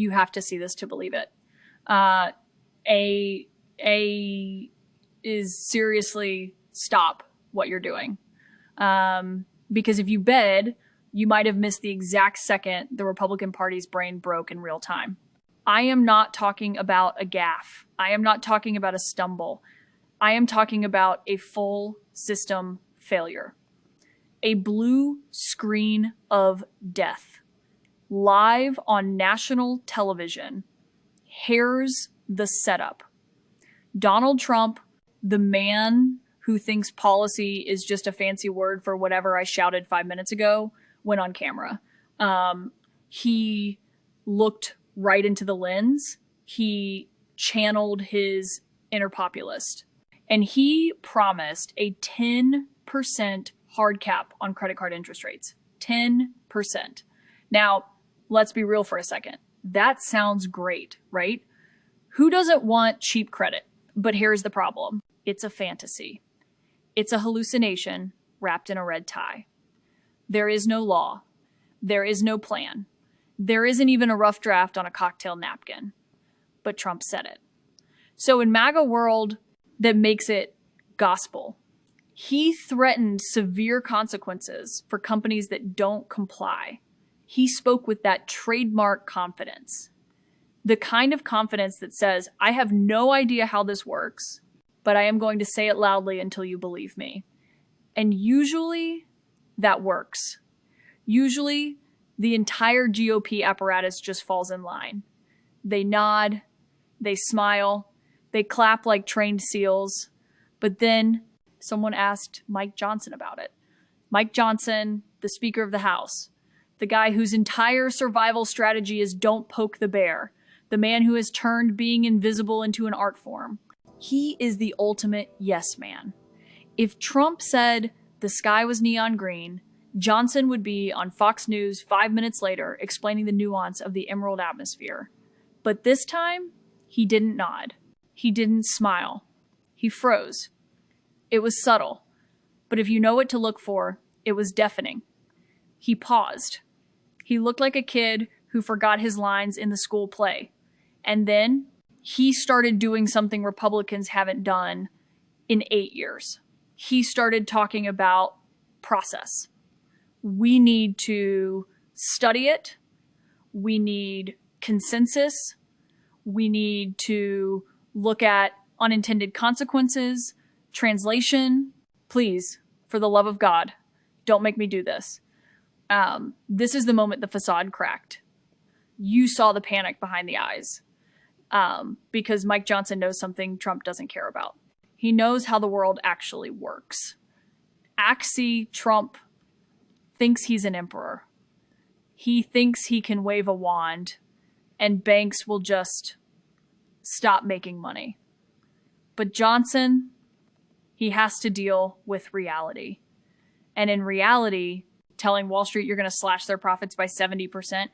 You have to see this to believe it. A is seriously stop what you're doing. Because if you bid, you might have missed the exact second the Republican Party's brain broke in real time. I am not talking about a gaffe. I am not talking about a stumble. I am talking about a full system failure. A blue screen of death. Live on national television. Here's the setup. Donald Trump, the man who thinks policy is just a fancy word for whatever I shouted 5 minutes ago, went on camera. He looked right into the lens. He channeled his inner populist. And he promised a 10% hard cap on credit card interest rates. 10%. Now, let's be real for a second. That sounds great, right? Who doesn't want cheap credit? But here's the problem. It's a fantasy. It's a hallucination wrapped in a red tie. There is no law. There is no plan. There isn't even a rough draft on a cocktail napkin. But Trump said it. So in MAGA world that makes it gospel, he threatened severe consequences for companies that don't comply. He spoke with that trademark confidence. The kind of confidence that says, I have no idea how this works, but I am going to say it loudly until you believe me. And usually that works. Usually the entire GOP apparatus just falls in line. They nod, they smile, they clap like trained seals. But then someone asked Mike Johnson about it. Mike Johnson, the Speaker of the House, the guy whose entire survival strategy is don't poke the bear, the man who has turned being invisible into an art form. He is the ultimate yes man. If Trump said the sky was neon green, Johnson would be on Fox News 5 minutes later explaining the nuance of the emerald atmosphere. But this time, he didn't nod. He didn't smile. He froze. It was subtle. But if you know what to look for, it was deafening. He paused. He looked like a kid who forgot his lines in the school play. And then he started doing something Republicans haven't done in 8 years. He started talking about process. We need to study it. We need consensus. We need to look at unintended consequences, translation. Please, for the love of God, don't make me do this. This is the moment the facade cracked. You saw the panic behind the eyes. Because Mike Johnson knows something Trump doesn't care about. He knows how the world actually works. Axie Trump thinks he's an emperor. He thinks he can wave a wand and banks will just stop making money. But Johnson, he has to deal with reality. And in reality, telling Wall Street you're going to slash their profits by 70%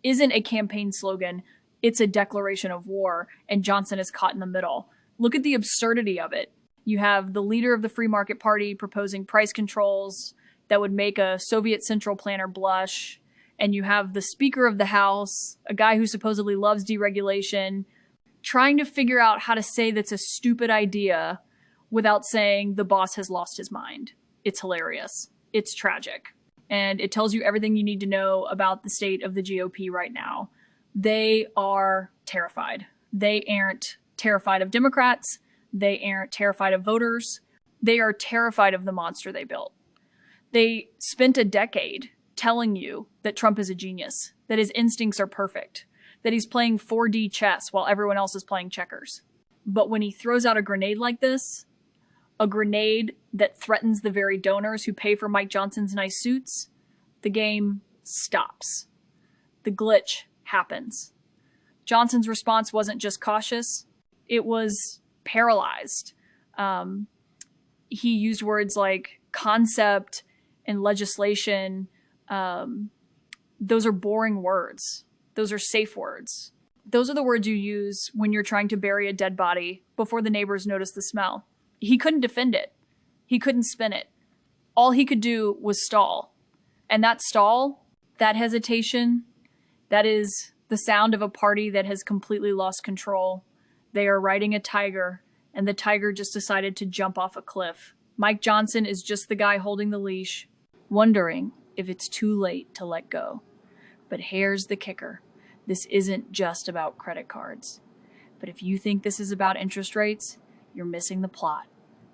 isn't a campaign slogan. It's a declaration of war, and Johnson is caught in the middle. Look at the absurdity of it. You have the leader of the Free Market Party proposing price controls that would make a Soviet central planner blush. And you have the Speaker of the House, a guy who supposedly loves deregulation, trying to figure out how to say that's a stupid idea without saying the boss has lost his mind. It's hilarious. It's tragic. And it tells you everything you need to know about the state of the GOP right now. They are terrified. They aren't terrified of Democrats. They aren't terrified of voters. They are terrified of the monster they built. They spent a decade telling you that Trump is a genius, that his instincts are perfect, that he's playing 4D chess while everyone else is playing checkers. But when he throws out a grenade like this, a grenade that threatens the very donors who pay for Mike Johnson's nice suits, the game stops. The glitch happens. Johnson's response wasn't just cautious, it was paralyzed. He used words like concept and legislation. Those are boring words. Those are safe words. Those are the words you use when you're trying to bury a dead body before the neighbors notice the smell. He couldn't defend it. He couldn't spin it. All he could do was stall. And that stall, that hesitation, that is The sound of a party that has completely lost control. They are riding a tiger, and the tiger just decided to jump off a cliff. Mike Johnson is just the guy holding the leash, wondering if it's too late to let go. But here's the kicker. This isn't just about credit cards. But if you think this is about interest rates, you're missing the plot.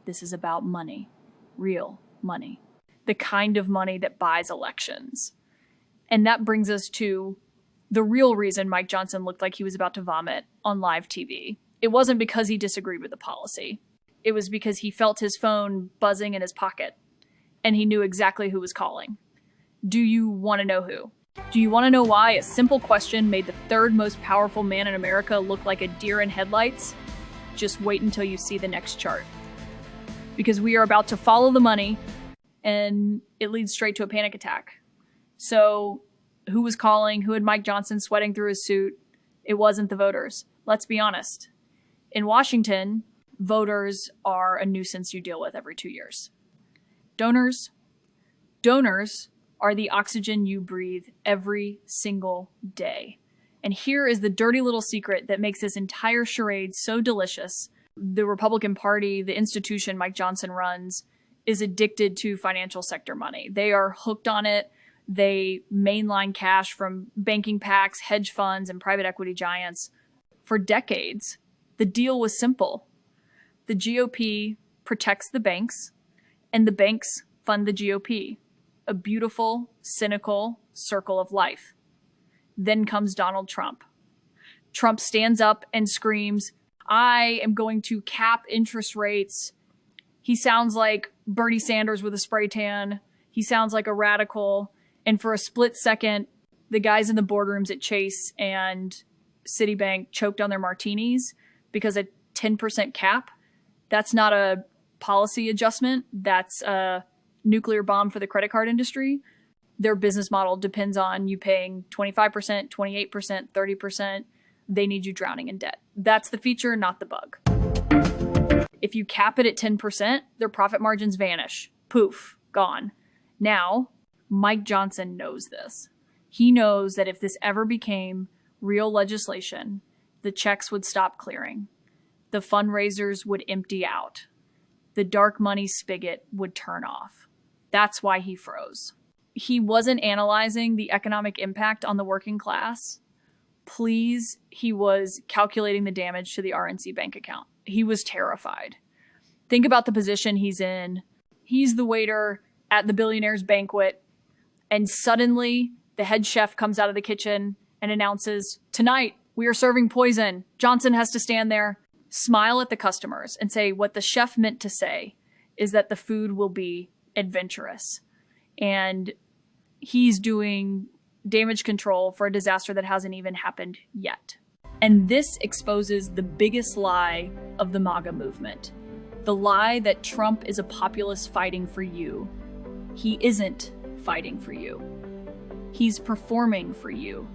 This is about money. Real money. The kind of money that buys elections. And that brings us to the real reason Mike Johnson looked like he was about to vomit on live TV. It wasn't because he disagreed with the policy. It was because he felt his phone buzzing in his pocket, and he knew exactly who was calling. Do you want to know who? Do you want to know why a simple question made the third most powerful man in America look like a deer in headlights? Just wait until you see the next chart. Because we are about to follow the money, and it leads straight to a panic attack. So, who was calling? Who had Mike Johnson sweating through his suit? It wasn't the voters. Let's be honest. In Washington, voters are a nuisance you deal with every 2 years. Donors are the oxygen you breathe every single day. And here is the dirty little secret that makes this entire charade so delicious. The Republican Party, the institution Mike Johnson runs, is addicted to financial sector money. They are hooked on it. They mainline cash from banking packs, hedge funds, and private equity giants. For decades, the deal was simple. The GOP protects the banks, and the banks fund the GOP. A beautiful, cynical circle of life. Then comes Donald Trump. Trump stands up and screams, "I am going to cap interest rates." He sounds like Bernie Sanders with a spray tan. He sounds like a radical. And for a split second, the guys in the boardrooms at Chase and Citibank choked on their martinis because a 10% cap, that's not a policy adjustment. That's a nuclear bomb for the credit card industry. Their business model depends on you paying 25%, 28%, 30%. They need you drowning in debt. That's the feature, not the bug. If you cap it at 10%, their profit margins vanish. Poof, gone. Now, Mike Johnson knows this. He knows that if this ever became real legislation, the checks would stop clearing. The fundraisers would empty out. The dark money spigot would turn off. That's why he froze. He wasn't analyzing the economic impact on the working class. Please, he was calculating the damage to the RNC bank account. He was terrified. Think about the position he's in. He's the waiter at the billionaire's banquet, and suddenly the head chef comes out of the kitchen and announces, "Tonight, we are serving poison." Johnson has to stand there, smile at the customers, and say what the chef meant to say is that the food will be adventurous. And he's doing damage control for a disaster that hasn't even happened yet. And this exposes the biggest lie of the MAGA movement. The lie that Trump is a populist fighting for you. He isn't fighting for you. He's performing for you.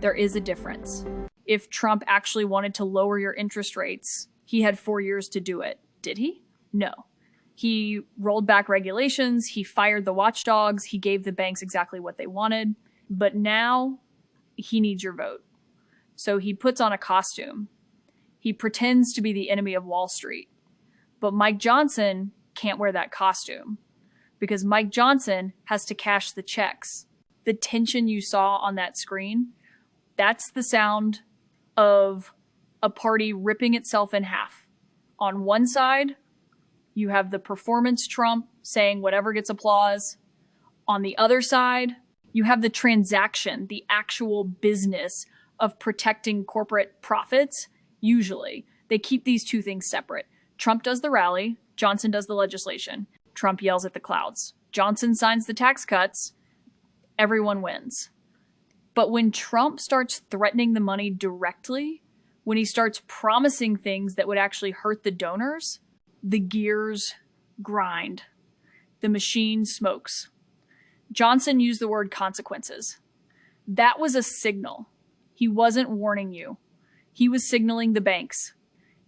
There is a difference. If Trump actually wanted to lower your interest rates, he had 4 years to do it. Did he? No. He rolled back regulations, he fired the watchdogs, he gave the banks exactly what they wanted, but now he needs your vote. So he puts on a costume. He pretends to be the enemy of Wall Street. But Mike Johnson can't wear that costume because Mike Johnson has to cash the checks. The tension you saw on that screen, that's the sound of a party ripping itself in half. On one side, you have the performance Trump saying whatever gets applause. On the other side, you have the transaction, the actual business of protecting corporate profits. Usually, they keep these two things separate. Trump does the rally, Johnson does the legislation. Trump yells at the clouds. Johnson signs the tax cuts. Everyone wins. But when Trump starts threatening the money directly, when he starts promising things that would actually hurt the donors, the gears grind. The machine smokes. Johnson used the word consequences. That was a signal. He wasn't warning you. He was signaling the banks.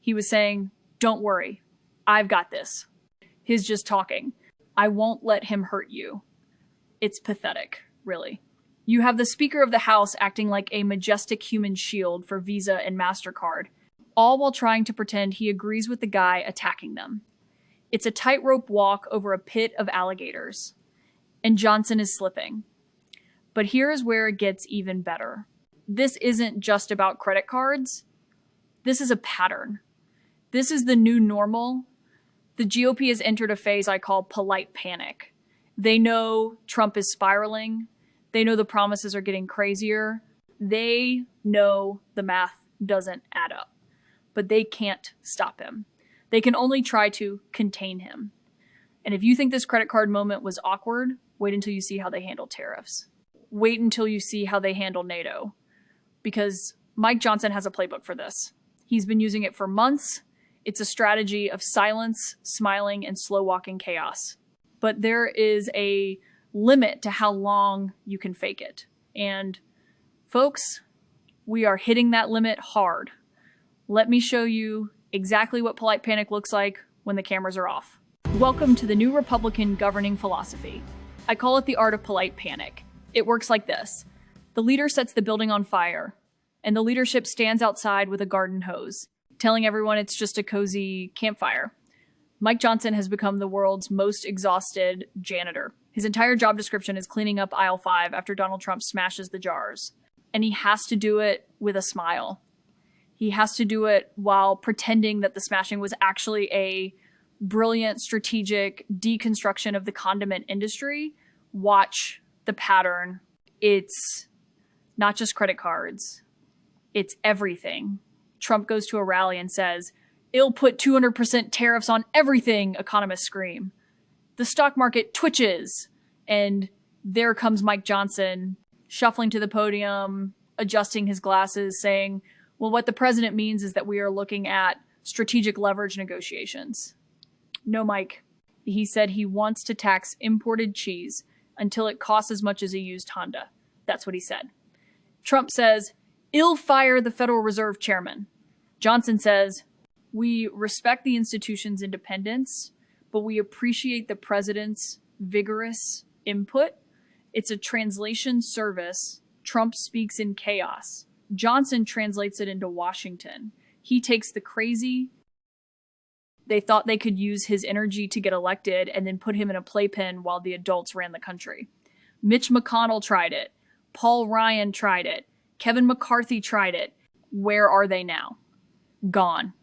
He was saying, "Don't worry, I've got this." He's just talking. I won't let him hurt you. It's pathetic, really. You have the Speaker of the House acting like a majestic human shield for Visa and MasterCard, all while trying to pretend he agrees with the guy attacking them. It's a tightrope walk over a pit of alligators. And Johnson is slipping. But here is where it gets even better. This isn't just about credit cards. This is a pattern. This is the new normal. The GOP has entered a phase I call polite panic. They know Trump is spiraling. They know the promises are getting crazier. They know the math doesn't add up. But they can't stop him. They can only try to contain him. And if you think this credit card moment was awkward, wait until you see how they handle tariffs. Wait until you see how they handle NATO. Because Mike Johnson has a playbook for this. He's been using it for months. It's a strategy of silence, smiling, and slow-walking chaos. But there is a limit to how long you can fake it. And folks, we are hitting that limit hard. Let me show you exactly what polite panic looks like when the cameras are off. Welcome to the new Republican governing philosophy. I call it the art of polite panic. It works like this. The leader sets the building on fire, and the leadership stands outside with a garden hose, telling everyone it's just a cozy campfire. Mike Johnson has become the world's most exhausted janitor. His entire job description is cleaning up aisle 5 after Donald Trump smashes the jars. And he has to do it with a smile. He has to do it while pretending that the smashing was actually a brilliant strategic deconstruction of the condiment industry. Watch the pattern. It's not just credit cards. It's everything. Trump goes to a rally and says, "It'll put 200% tariffs on everything," economists scream. The stock market twitches, and there comes Mike Johnson, shuffling to the podium, adjusting his glasses, saying, well, what the president means is that we are looking at strategic leverage negotiations. No, Mike. He said he wants to tax imported cheese until it costs as much as a used Honda. That's what he said. Trump says, "I'll fire the Federal Reserve chairman." Johnson says, "We respect the institution's independence, but we appreciate the president's vigorous input. It's a translation service. Trump speaks in chaos." Johnson translates it into Washington. He takes the crazy. They thought they could use his energy to get elected and then put him in a playpen while the adults ran the country. Mitch McConnell tried it. Paul Ryan tried it. Kevin McCarthy tried it. Where are they now? Gone.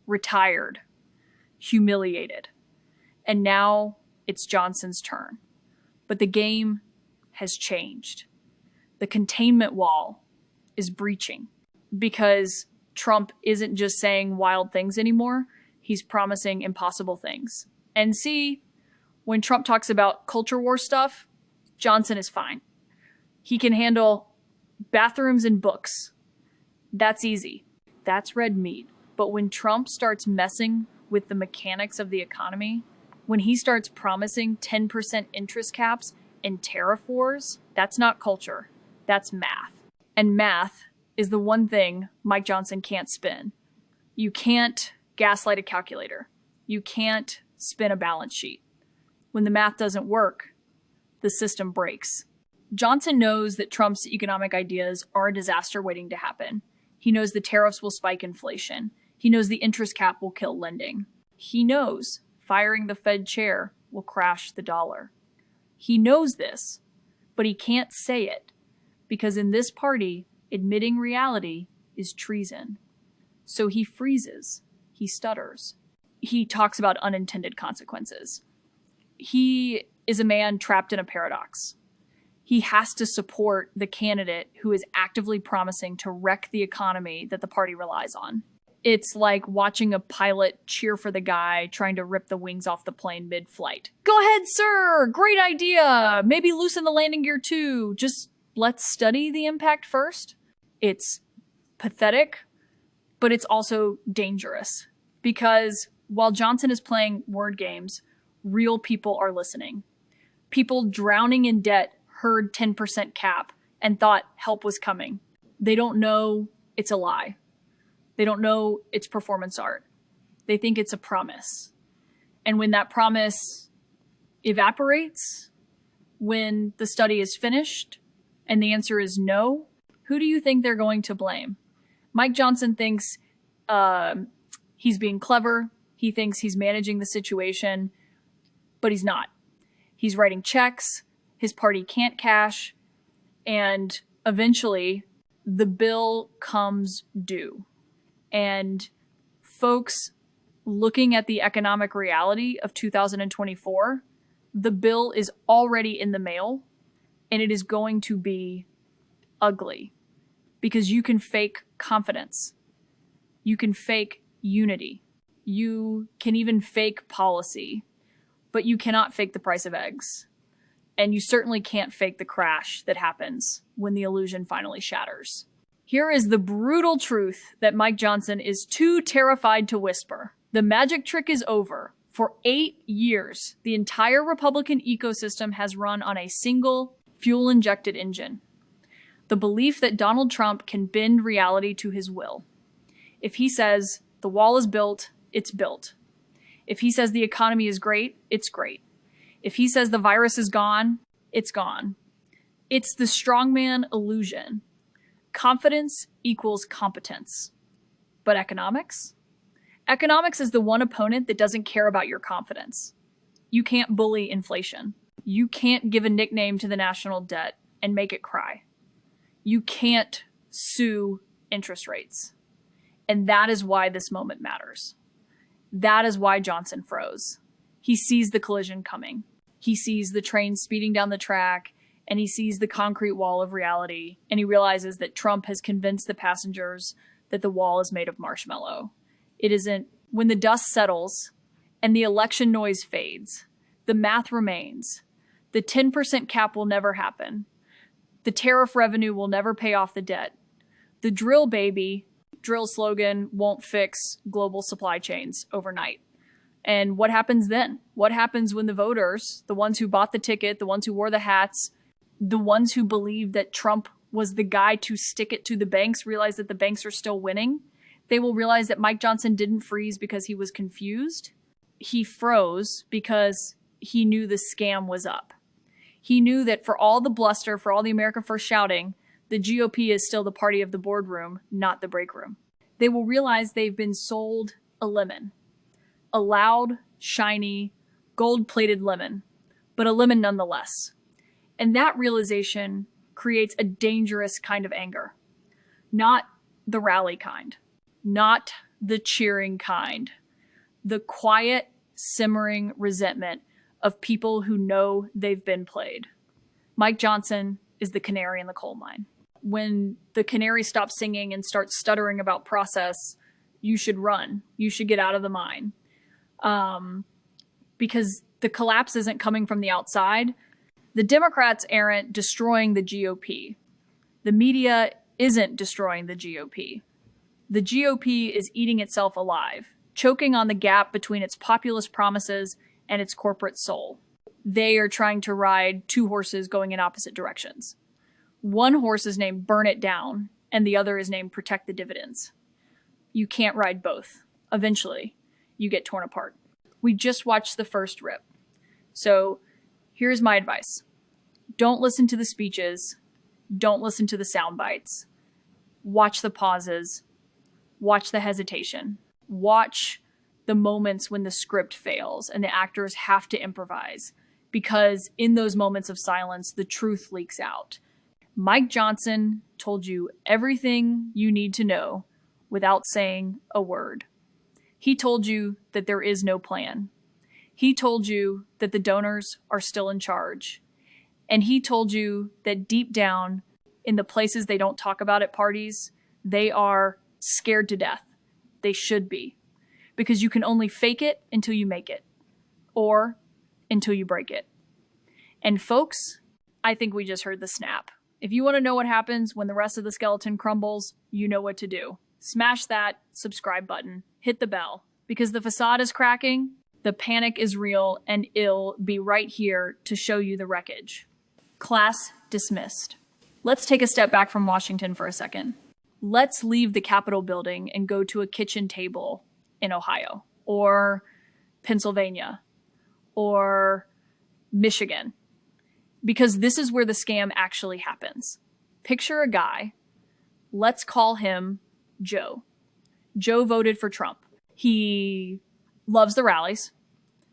Retired. Humiliated. And now it's Johnson's turn. But the game has changed. The containment wall is breaching because Trump isn't just saying wild things anymore. He's promising impossible things. And see, when Trump talks about culture war stuff, Johnson is fine. He can handle bathrooms and books. That's easy. That's red meat. But when Trump starts messing with the mechanics of the economy, when he starts promising 10% interest caps and tariff wars, that's not culture. That's math. And math is the one thing Mike Johnson can't spin. You can't gaslight a calculator. You can't spin a balance sheet. When the math doesn't work, the system breaks. Johnson knows that Trump's economic ideas are a disaster waiting to happen. He knows the tariffs will spike inflation. He knows the interest cap will kill lending. He knows firing the Fed chair will crash the dollar. He knows this, but he can't say it because in this party, admitting reality is treason. So he freezes. He stutters. He talks about unintended consequences. He is a man trapped in a paradox. He has to support the candidate who is actively promising to wreck the economy that the party relies on. It's like watching a pilot cheer for the guy trying to rip the wings off the plane mid-flight. Go ahead, sir! Great idea! Maybe loosen the landing gear too. Just let's study the impact first. It's pathetic, but it's also dangerous. Because while Johnson is playing word games, real people are listening. People drowning in debt heard 10% cap and thought help was coming. They don't know it's a lie. They don't know it's performance art. They think it's a promise. And when that promise evaporates, when the study is finished And the answer is no. Who do you think they're going to blame? Mike Johnson thinks he's being clever. He thinks he's managing the situation, but he's not. He's writing checks. His party can't cash. And eventually, the bill comes due. And folks looking at the economic reality of 2024, the bill is already in the mail, and it is going to be ugly because you can fake confidence. You can fake unity. You can even fake policy, but you cannot fake the price of eggs. And you certainly can't fake the crash that happens when the illusion finally shatters. Here is the brutal truth that Mike Johnson is too terrified to whisper. The magic trick is over. For 8 years, the entire Republican ecosystem has run on a single fuel-injected engine. The belief that Donald Trump can bend reality to his will. If he says the wall is built, it's built. If he says the economy is great, it's great. If he says the virus is gone, it's gone. It's the strongman illusion. Confidence equals competence. But economics? Economics is the one opponent that doesn't care about your confidence. You can't bully inflation. You can't give a nickname to the national debt and make it cry. You can't sue interest rates. And that is why this moment matters. That is why Johnson froze. He sees the collision coming. He sees the train speeding down the track, and he sees the concrete wall of reality, and he realizes that Trump has convinced the passengers that the wall is made of marshmallow. It isn't. When the dust settles and the election noise fades, the math remains. The 10% cap will never happen. The tariff revenue will never pay off the debt. The drill slogan won't fix global supply chains overnight. And what happens then? What happens when the voters, the ones who bought the ticket, the ones who wore the hats, the ones who believed that Trump was the guy to stick it to the banks, realize that the banks are still winning? They will realize that Mike Johnson didn't freeze because he was confused. He froze because he knew the scam was up. He knew that for all the bluster, for all the America First shouting, the GOP is still the party of the boardroom, not the break room. They will realize they've been sold a lemon. A loud, shiny, gold-plated lemon, but a lemon nonetheless. And that realization creates a dangerous kind of anger. Not the rally kind. Not the cheering kind. The quiet, simmering resentment of people who know they've been played. Mike Johnson is the canary in the coal mine. When the canary stops singing and starts stuttering about process, you should run. You should get out of the mine. Because the collapse isn't coming from the outside. The Democrats aren't destroying the GOP. The media isn't destroying the GOP. The GOP is eating itself alive, choking on the gap between its populist promises and its corporate soul. They are trying to ride two horses going in opposite directions. One horse is named Burn It Down, and the other is named Protect the Dividends. You can't ride both. Eventually, you get torn apart. We just watched the first rip. So here's my advice. Don't listen to the speeches. Don't listen to the sound bites. Watch the pauses. Watch the hesitation. Watch the moments when the script fails and the actors have to improvise. Because in those moments of silence, the truth leaks out. Mike Johnson told you everything you need to know without saying a word. He told you that there is no plan. He told you that the donors are still in charge. And he told you that deep down, in the places they don't talk about at parties, they are scared to death. They should be. Because you can only fake it until you make it. Or until you break it. And folks, I think we just heard the snap. If you want to know what happens when the rest of the skeleton crumbles, you know what to do. Smash that subscribe button. Hit the bell. Because the facade is cracking, the panic is real, and it'll be right here to show you the wreckage. Class dismissed. Let's take a step back from Washington for a second. Let's leave the Capitol building and go to a kitchen table in Ohio, or Pennsylvania, or Michigan. because this is where the scam actually happens. Picture a guy, let's call him Joe. Joe voted for Trump. He loves the rallies.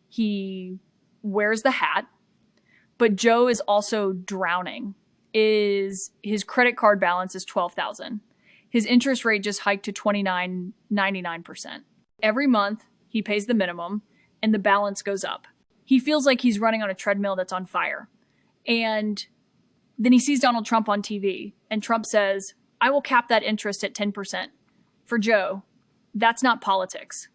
He wears the hat. But Joe is also drowning. His credit card balance is $12,000. His interest rate just hiked to 29.99%. Every month, he pays the minimum, and the balance goes up. He feels like he's running on a treadmill that's on fire. And then he sees Donald Trump on TV, and Trump says, I will cap that interest at 10%. For Joe, that's not politics.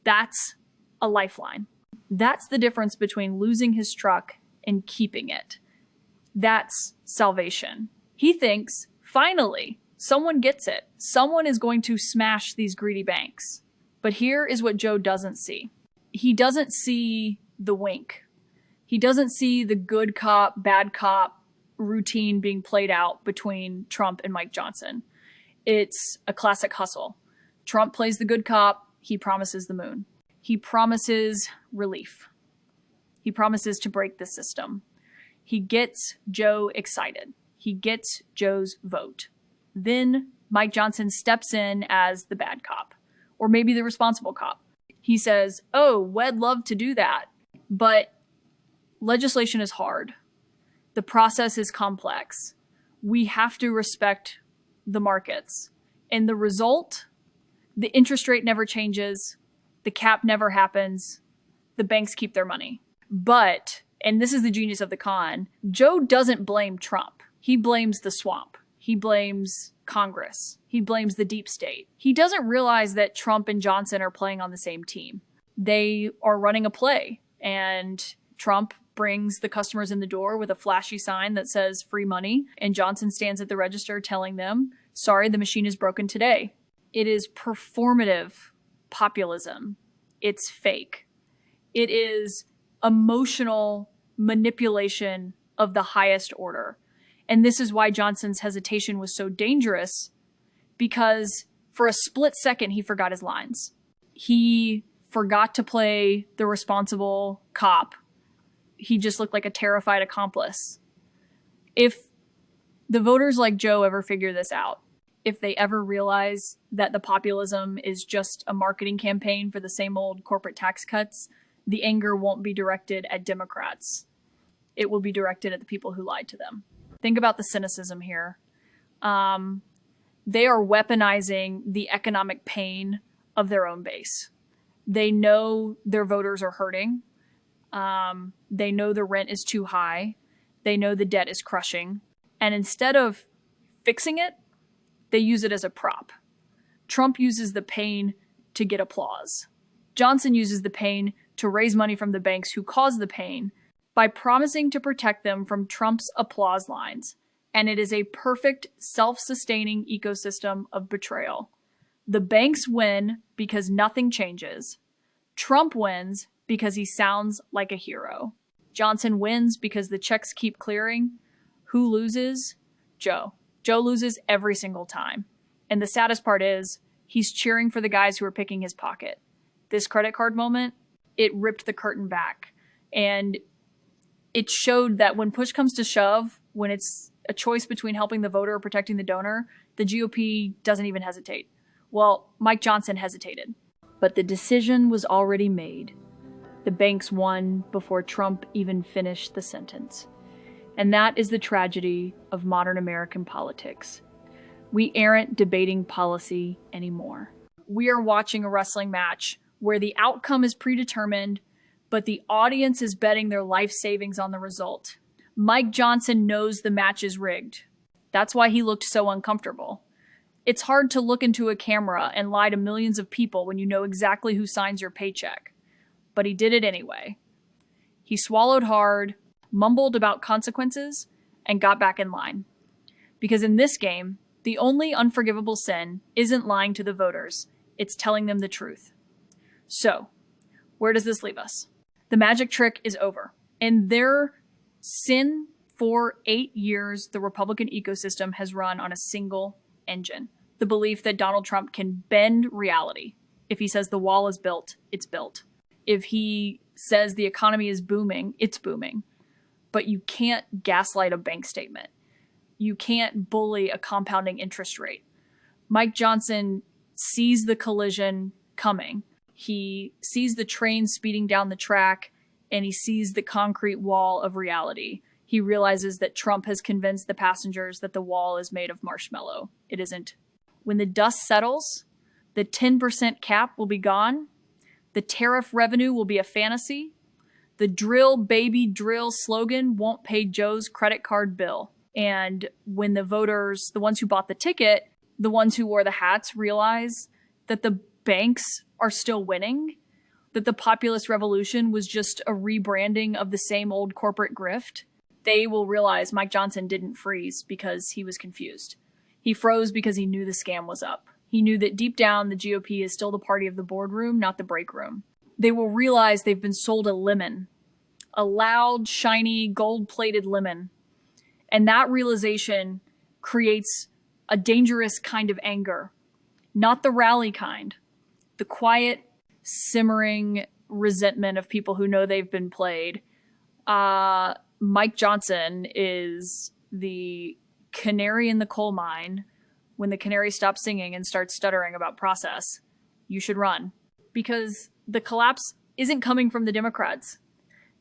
That's a lifeline. That's the difference between losing his truck and keeping it. That's salvation. He thinks, finally, someone gets it. Someone is going to smash these greedy banks. But here is what Joe doesn't see. He doesn't see the wink. He doesn't see the good cop, bad cop routine being played out between Trump and Mike Johnson. It's a classic hustle. Trump plays the good cop. He promises the moon. He promises relief. He promises to break the system. He gets Joe excited. He gets Joe's vote. Then Mike Johnson steps in as the bad cop, or maybe the responsible cop. He says, oh, we'd love to do that, but legislation is hard. The process is complex. We have to respect the markets. And the result, the interest rate never changes. The cap never happens. The banks keep their money. But, and this is the genius of the con, Joe doesn't blame Trump. He blames the swamp. He blames Congress. He blames the deep state. He doesn't realize that Trump and Johnson are playing on the same team. They are running a play, and Trump brings the customers in the door with a flashy sign that says free money, and Johnson stands at the register telling them, sorry, the machine is broken today. It is performative populism. It's fake. It is emotional manipulation of the highest order. And this is why Johnson's hesitation was so dangerous, because for a split second, he forgot his lines. He forgot to play the responsible cop. He just looked like a terrified accomplice. If the voters like Joe ever figure this out, if they ever realize that the populism is just a marketing campaign for the same old corporate tax cuts, the anger won't be directed at Democrats. It will be directed at the people who lied to them. Think about the cynicism here. They are weaponizing the economic pain of their own base. They know their voters are hurting. They know the rent is too high. They know the debt is crushing. And instead of fixing it, they use it as a prop. Trump uses the pain to get applause. Johnson uses the pain to raise money from the banks who caused the pain by promising to protect them from Trump's applause lines. And it is a perfect self-sustaining ecosystem of betrayal. The banks win because nothing changes. Trump wins because he sounds like a hero. Johnson wins because the checks keep clearing. Who loses? Joe. Joe loses every single time. And the saddest part is, he's cheering for the guys who are picking his pocket. This credit card moment, it ripped the curtain back. And it showed that when push comes to shove, when it's a choice between helping the voter or protecting the donor, the GOP doesn't even hesitate. Well, Mike Johnson hesitated. But the decision was already made. The banks won before Trump even finished the sentence. And that is the tragedy of modern American politics. We aren't debating policy anymore. We are watching a wrestling match where the outcome is predetermined, but the audience is betting their life savings on the result. Mike Johnson knows the match is rigged. That's why he looked so uncomfortable. It's hard to look into a camera and lie to millions of people when you know exactly who signs your paycheck. But he did it anyway. He swallowed hard, mumbled about consequences, and got back in line. Because in this game, the only unforgivable sin isn't lying to the voters, it's telling them the truth. So, where does this leave us? The magic trick is over. And their sin for 8 years, the Republican ecosystem has run on a single engine. The belief that Donald Trump can bend reality. If he says the wall is built, it's built. If he says the economy is booming, it's booming. but you can't gaslight a bank statement. You can't bully a compounding interest rate. Mike Johnson sees the collision coming. He sees the train speeding down the track, and he sees the concrete wall of reality. He realizes that Trump has convinced the passengers that the wall is made of marshmallow. It isn't. When the dust settles, the 10% cap will be gone. The tariff revenue will be a fantasy. The drill, baby, drill slogan won't pay Joe's credit card bill. And when the voters, the ones who bought the ticket, the ones who wore the hats, realize that the banks are still winning, that the populist revolution was just a rebranding of the same old corporate grift, they will realize Mike Johnson didn't freeze because he was confused. He froze because he knew the scam was up. He knew that deep down, the GOP is still the party of the boardroom, not the break room. They will realize they've been sold a lemon, a loud, shiny, gold-plated lemon. And that realization creates a dangerous kind of anger, not the rally kind, the quiet, simmering resentment of people who know they've been played. Mike Johnson is the canary in the coal mine. When the canary stops singing and starts stuttering about process, you should run. Because the collapse isn't coming from the Democrats.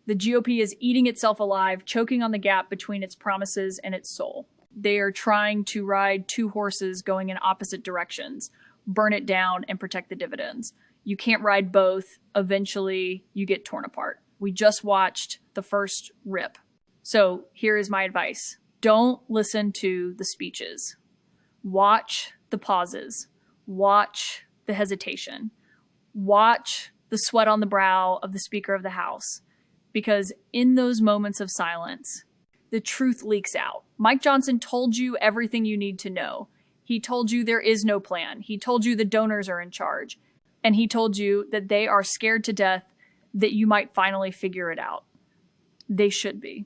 The GOP is eating itself alive, choking on the gap between its promises and its soul. They are trying to ride two horses going in opposite directions, burn it down and protect the dividends. You can't ride both. Eventually, you get torn apart. We just watched the first rip. So here is my advice. Don't listen to the speeches. Watch the pauses. Watch the hesitation. Watch the sweat on the brow of the Speaker of the House. Because in those moments of silence, the truth leaks out. Mike Johnson told you everything you need to know. He told you there is no plan. He told you the donors are in charge. And he told you that they are scared to death that you might finally figure it out. They should be.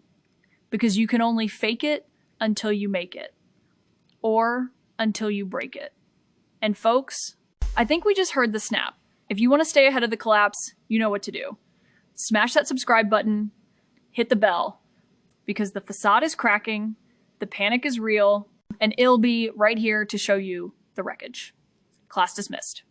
Because you can only fake it until you make it. Or until you break it. And folks, I think we just heard the snap. If you want to stay ahead of the collapse, you know what to do. Smash that subscribe button, hit the bell, because the facade is cracking, the panic is real, and it'll be right here to show you the wreckage. Class dismissed.